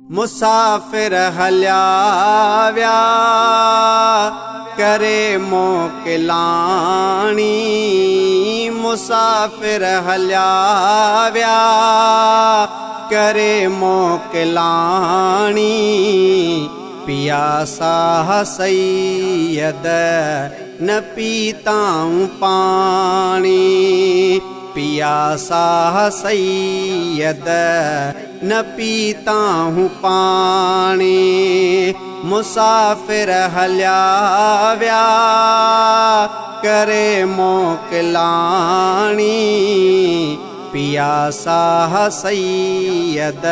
मुसाफिर हलिया व्या करे मोकिलाणी। मुसाफिर हलिया व्या करे मोकिलाणी। पिया साह सैयद न पीताऊं पानी। पिया साह सैयद न पीताऊं पानी। मुसाफिर हलिया व्या करे मोकिलाणी। पिया साह सैयद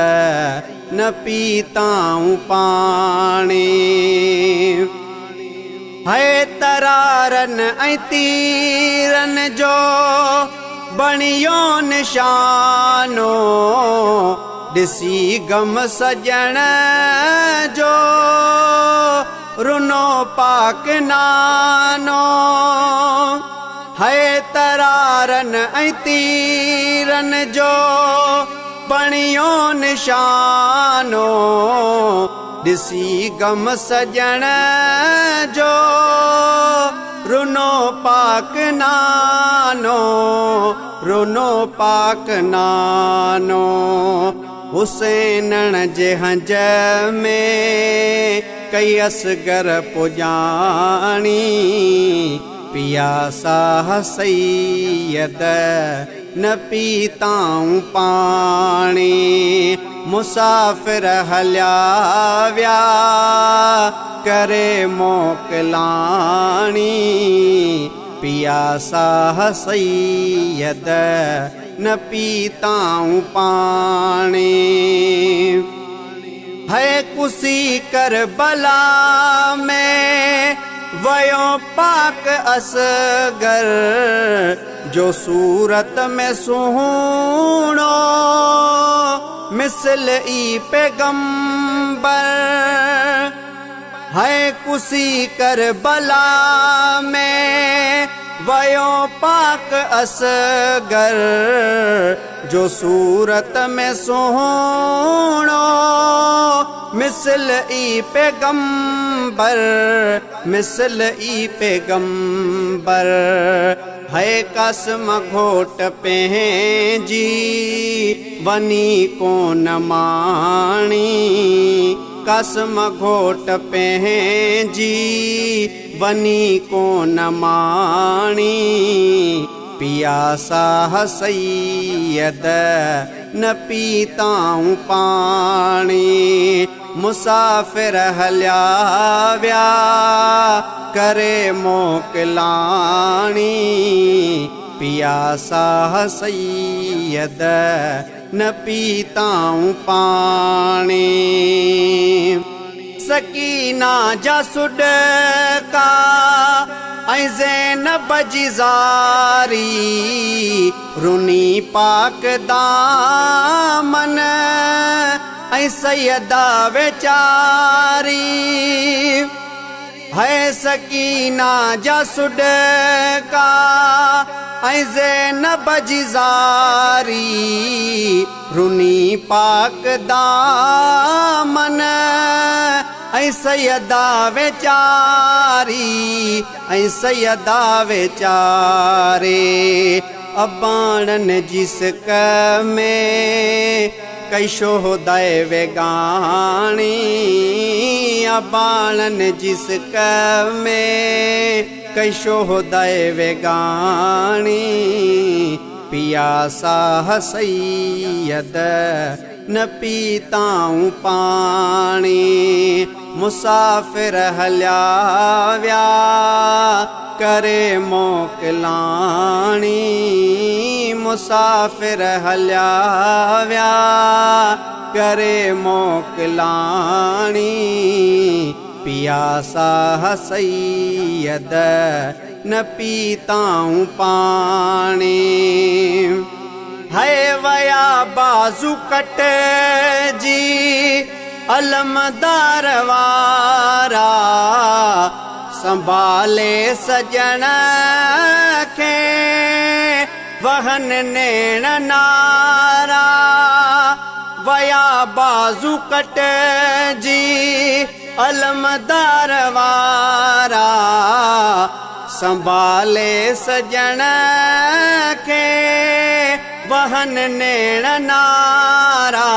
न पीताऊं पानी। है तरारन ऐं तीरन जो बणियो निशानो। ॾिसी गम सजण जो रुनो पाक नानो। है तरारन ऐं तीरन जो बणियो निशानो। ॾिसी गम सजण जो रुनो पाक नानो। रुनो पाक नानो। हुसैनण जे हंज में कई असगर पुॼाणी। पिया साह सैयद न पीताऊं पानी। मुसाफिर हलिया व्या करे मोकिलाणी। पिया साह सैयद न पीताऊं पानी। है कुसी करबला में वयो पाक असगर। जो सूरत में सुहूणो मिसल ई पैगंबर। है कुसी करबला में वयो पाक असगर। जो सूरत में सुहूणो मिसल ई पैगंबर। मिसल ई पैगंबर। है कसम घोट पंहिंजी वनी कोन माणी। कसम घोट पंहिंजी वनी कोन माणी। पिया साह सैयद न पीताऊं पानी। मुसाफिर हलिया व्या करे मोकिलाणी। पिया साह सैयद न पीताऊं पानी। सकीना जा सुडका ऐं ज़ैनब जी ज़ारी। रुनी पाक दामन ऐं सैयदा वेचारी। है सकीना जा सुडका ऐं ज़ैनब जी ज़ारी। रुनी पाक दामन ऐं सैयदा वेचारी। ऐं सैयदा वेचारे। अबाणन जी सिक में कई शोहदाए वेगाणी। अबाणन जी सिक में कई शोहदाए वेगाणी। पिया साह सैयद न पीताऊं पानी। मुसाफिर हलिया व्या करे मोकिलाणी। मुसाफिर हलिया व्या करे मोकिलाणी। पिया साह सैयद न पीताऊं पानी। है वया बाज़ू कट जी अलमदार वारा। संभाले सजण खे वहन नैण नारा। वया बाजू कट जी अलमदार वारा संभाले सजण के वहन नेण नारा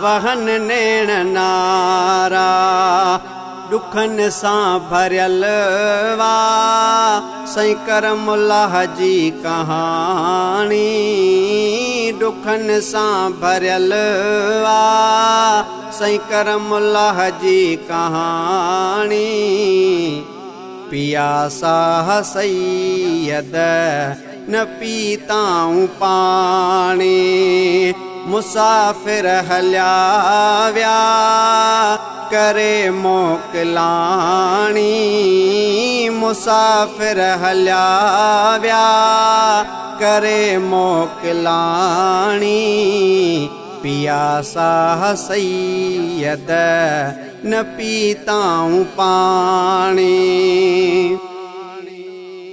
वहन नेण नारा दुखन सां भरियल वा सई करमुल्लाह जी कहानी दुखन सां भरियल वा सई करमुल्लाह जी कहानी पिया साह सैयद न पीताऊं पानी मुसाफिर हलिया व्या करे मोकलाणी मुसाफिर हलिया व्या करे मोकलाणी पिया साह सैयद न पीताऊं पानी।